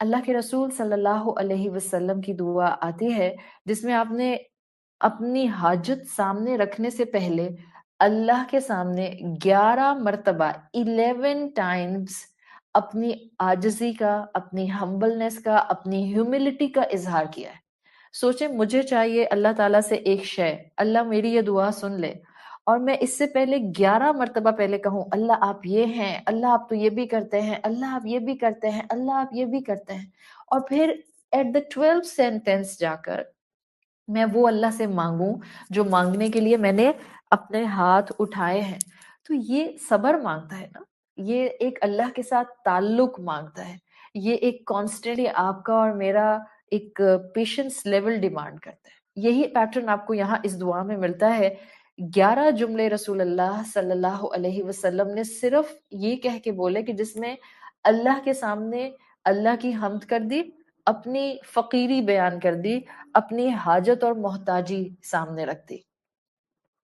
اللہ کے رسول صلی اللہ علیہ وسلم کی دعا آتی ہے جس میں آپ نے اپنی حاجت سامنے رکھنے سے پہلے اللہ کے سامنے 11 مرتبہ 11 ٹائمز اپنی عاجزی کا، اپنی ہمبلنس کا، اپنی ہیوملٹی کا اظہار کیا ہے. سوچیں مجھے چاہیے اللہ تعالیٰ سے ایک شے، اللہ میری یہ دعا سن لے، اور میں اس سے پہلے 11 مرتبہ پہلے کہوں اللہ آپ یہ ہیں، اللہ آپ تو یہ بھی کرتے ہیں، اللہ آپ یہ بھی کرتے ہیں، اللہ آپ یہ بھی کرتے ہیں، اور پھر ایٹ دا 12 سینٹینس جا کر میں وہ اللہ سے مانگوں جو مانگنے کے لیے میں نے اپنے ہاتھ اٹھائے ہیں. تو یہ صبر مانگتا ہے نا، یہ ایک اللہ کے ساتھ تعلق مانگتا ہے، یہ ایک کانسٹنٹلی آپ کا اور میرا ایک پیشنس لیول ڈیمانڈ کرتا ہے. یہی پیٹرن آپ کو یہاں اس دعا میں ملتا ہے. 11 جملے رسول اللہ صلی اللہ علیہ وسلم نے صرف یہ کہہ کے بولے کہ جس میں اللہ کے سامنے اللہ کی حمد کر دی، اپنی فقیری بیان کر دی، اپنی حاجت اور محتاجی سامنے رکھ دی،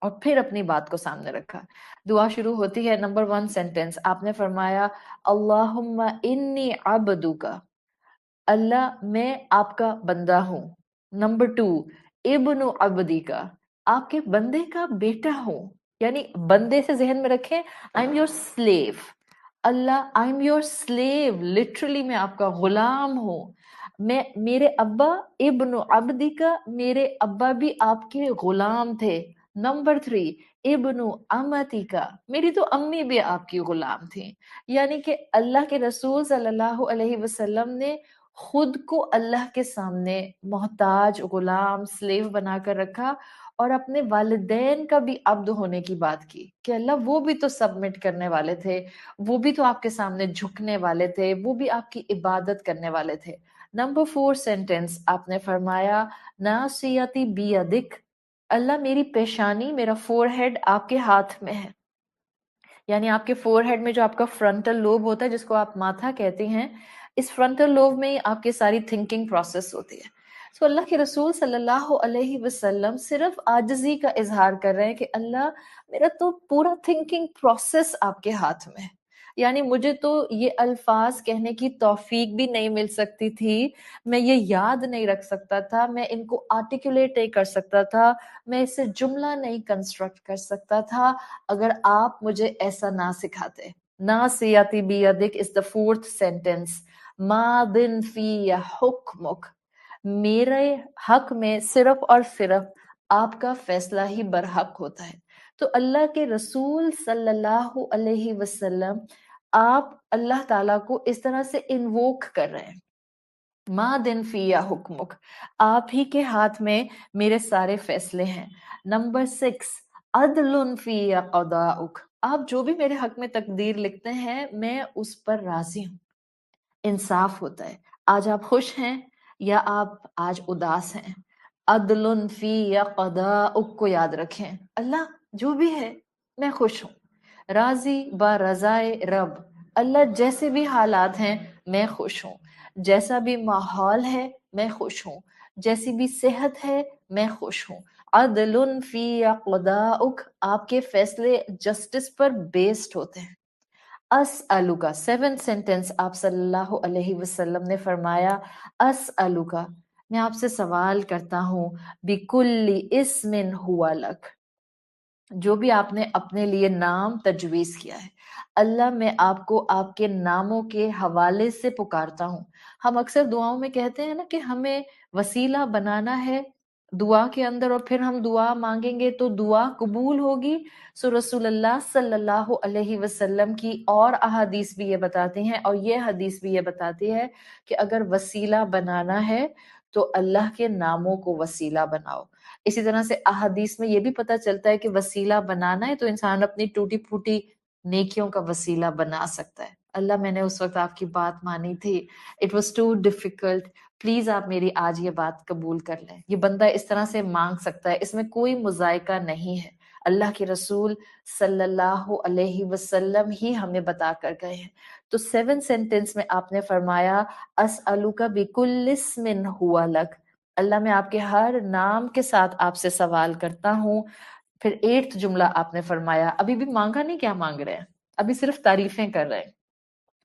اور پھر اپنی بات کو سامنے رکھا. دعا شروع ہوتی ہے، نمبر 1 سینٹینس آپ نے فرمایا اللہم انی عبدک، اللہ میں آپ کا بندہ ہوں. نمبر 2 ابن عبدی کا، آپ کے بندے کا بیٹا ہوں. یعنی بندے سے ذہن میں رکھیں آئی ایم یور سلیو. اللہ I am your slave, literally میں آپ کا غلام ہوں. میں میرے ابا ابن عبدی کا، میرے ابا بھی آپ کے غلام تھے. نمبر 3 ابن امتی کا، میری تو امی بھی آپ کی غلام تھیں. یعنی کہ اللہ کے رسول صلی اللہ علیہ وسلم نے خود کو اللہ کے سامنے محتاج، غلام، سلیو بنا کر رکھا، اور اپنے والدین کا بھی عبد ہونے کی بات کی کہ اللہ وہ بھی تو سبمٹ کرنے والے تھے، وہ بھی تو آپ کے سامنے جھکنے والے تھے، وہ بھی آپ کی عبادت کرنے والے تھے. نمبر 4 سینٹینس آپ نے فرمایا ناصیتی بیدک، اللہ میری پیشانی، میرا فور ہیڈ آپ کے ہاتھ میں ہے. یعنی آپ کے فور ہیڈ میں جو آپ کا فرنٹل لوب ہوتا ہے جس کو آپ ماتھا کہتے ہیں، اس فرنٹل لوب میں ہی آپ کی ساری تھنکنگ پروسیس ہوتی ہے. تو اللہ کے رسول صلی اللہ علیہ وسلم صرف عاجزی کا اظہار کر رہے ہیں کہ اللہ میرا تو پورا تھنکنگ پروسیس آپ کے ہاتھ میں ہے. یعنی مجھے تو یہ الفاظ کہنے کی توفیق بھی نہیں مل سکتی تھی، میں یہ یاد نہیں رکھ سکتا تھا، میں ان کو آرٹیکولیٹ نہیں کر سکتا تھا، میں اس سے جملہ نہیں کنسٹرکٹ کر سکتا تھا اگر آپ مجھے ایسا نہ سکھاتے. ناصیتی بیدک is the 4th sentence. ماضٍ فی حکمک، میرے حق میں صرف اور صرف آپ کا فیصلہ ہی برحق ہوتا ہے. تو اللہ کے رسول صلی اللہ علیہ وسلم آپ اللہ تعالیٰ کو اس طرح سے انووک کر رہے ہیں، ماضٍ فی حکمک، آپ ہی کے ہاتھ میں میرے سارے فیصلے ہیں. نمبر 6 عدل فی قضاؤک، آپ جو بھی میرے حق میں تقدیر لکھتے ہیں میں اس پر راضی ہوں. انصاف ہوتا ہے، آج آپ خوش ہیں یا آپ آج اداس ہیں. عدل فی قضاؤک کو یاد رکھیں، اللہ جو بھی ہے میں خوش ہوں، راضی با رضائے رب. اللہ جیسے بھی حالات ہیں میں خوش ہوں، جیسا بھی ماحول ہے میں خوش ہوں، جیسی بھی صحت ہے میں خوش ہوں. عدل فی قضاؤک، آپ کے فیصلے جسٹس پر بیسڈ ہوتے ہیں. اسألک 7 سینٹینس آپ صلی اللہ علیہ وسلم نے فرمایا اسألک، میں آپ سے سوال کرتا ہوں بکل اسم ہوا لک، جو بھی آپ نے اپنے لیے نام تجویز کیا ہے اللہ میں آپ کو آپ کے ناموں کے حوالے سے پکارتا ہوں. ہم اکثر دعاؤں میں کہتے ہیں نا کہ ہمیں وسیلہ بنانا ہے دعا کے اندر، اور پھر ہم دعا مانگیں گے تو دعا قبول ہوگی. سو رسول اللہ صلی اللہ علیہ وسلم کی اور احادیث بھی یہ بتاتی ہیں، اور یہ حدیث بھی یہ بتاتی ہے کہ اگر وسیلہ بنانا ہے تو اللہ کے ناموں کو وسیلہ بناؤ. اسی طرح سے احادیث میں یہ بھی پتہ چلتا ہے کہ وسیلہ بنانا ہے تو انسان اپنی ٹوٹی پھوٹی نیکیوں کا وسیلہ بنا سکتا ہے. اللہ میں نے اس وقت آپ کی بات مانی تھی، it was too difficult, please آپ میری آج یہ بات قبول کر لیں. یہ بندہ اس طرح سے مانگ سکتا ہے، اس میں کوئی مذائقہ نہیں ہے. اللہ کے رسول صلی اللہ علیہ وسلم ہی ہمیں بتا کر گئے ہیں. تو 7 سینٹینس میں آپ نے فرمایا اسألک بکل اسم ہوا لک، اللہ میں آپ کے ہر نام کے ساتھ آپ سے سوال کرتا ہوں. پھر 8 جملہ آپ نے فرمایا، ابھی بھی مانگا نہیں، کیا مانگ رہے ہیں، ابھی صرف تعریفیں کر رہے ہیں.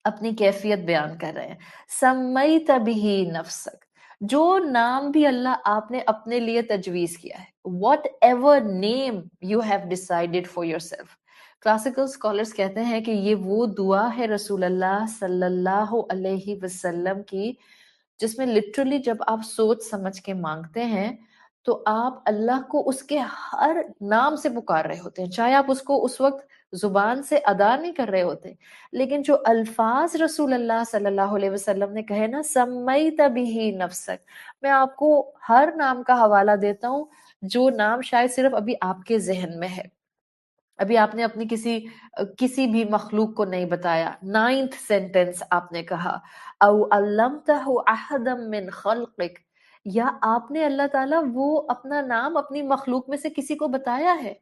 اپنی کیفیت بیان کر رہے ہیں. سمیت بہ نفسک، جو نام بھی اللہ آپ نے اپنے لیے تجویز کیا ہے. What ever name you have decided for your self. Classical scholars کہتے ہیں کہ یہ وہ دعا ہے رسول اللہ صلی اللہ علیہ وسلم کی جس میں لٹرلی جب آپ سوچ سمجھ کے مانگتے ہیں تو آپ اللہ کو اس کے ہر نام سے پکار رہے ہوتے ہیں، چاہے آپ اس کو اس وقت زبان سے ادا نہیں کر رہے ہوتے، لیکن جو الفاظ رسول اللہ صلی اللہ علیہ وسلم نے کہے نا، سمیت بہ نفسک، میں آپ کو ہر نام کا حوالہ دیتا ہوں جو نام شاید صرف ابھی آپ کے ذہن میں ہے. ابھی آپ نے اپنی کسی بھی مخلوق کو نہیں بتایا. 9th سینٹنس آپ نے کہا او علمتہ احدا من خلقک، یا آپ نے اللہ تعالیٰ وہ اپنا نام اپنی مخلوق میں سے کسی کو بتایا ہے.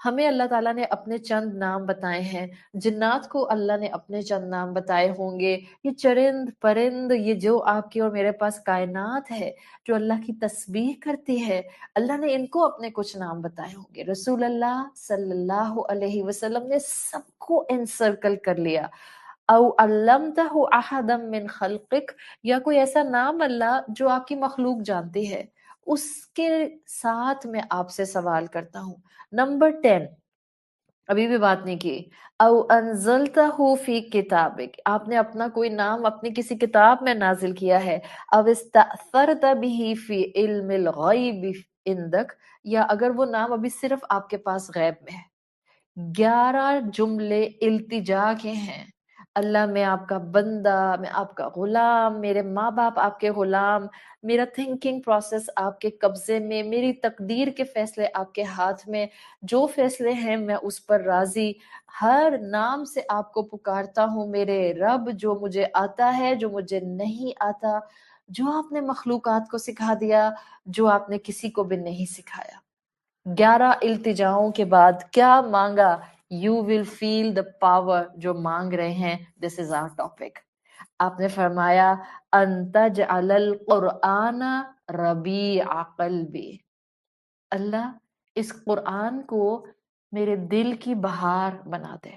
ہمیں اللہ تعالیٰ نے اپنے چند نام بتائے ہیں، جنات کو اللہ نے اپنے چند نام بتائے ہوں گے، یہ چرند پرند، یہ جو آپ کی اور میرے پاس کائنات ہے جو اللہ کی تسبیح کرتی ہے، اللہ نے ان کو اپنے کچھ نام بتائے ہوں گے. رسول اللہ صلی اللہ علیہ وسلم نے سب کو انسرکل کر لیا. او علمتہ احدا من خلقک، یا کوئی ایسا نام اللہ جو آپ کی مخلوق جانتی ہے، اس کے ساتھ میں آپ سے سوال کرتا ہوں. نمبر 10، ابھی بھی بات نہیں کی. او انزلتہ فی کتابک، آپ نے اپنا کوئی نام اپنی کسی کتاب میں نازل کیا ہے. او استأثرت بہ فی علم الغیب عندک، یا اگر وہ نام ابھی صرف آپ کے پاس غیب میں ہے. 11 جملے التجا کے ہیں. اللہ میں آپ کا بندہ، میں آپ کا غلام، میرے ماں باپ آپ کے غلام، میرا تھنکنگ پروسیس آپ کے قبضے میں، میری تقدیر کے فیصلے آپ کے ہاتھ میں، جو فیصلے ہیں میں اس پر راضی. ہر نام سے آپ کو پکارتا ہوں میرے رب، جو مجھے آتا ہے، جو مجھے نہیں آتا، جو آپ نے مخلوقات کو سکھا دیا، جو آپ نے کسی کو بھی نہیں سکھایا. 11 التجاؤں کے بعد کیا مانگا؟ You will feel the power. جو مانگ رہے ہیں، دس از آور ٹاپک. آپ نے فرمایا ان تجعل القرآن ربیع قلبی، اللہ اس قرآن کو میرے دل کی بہار بنا دے.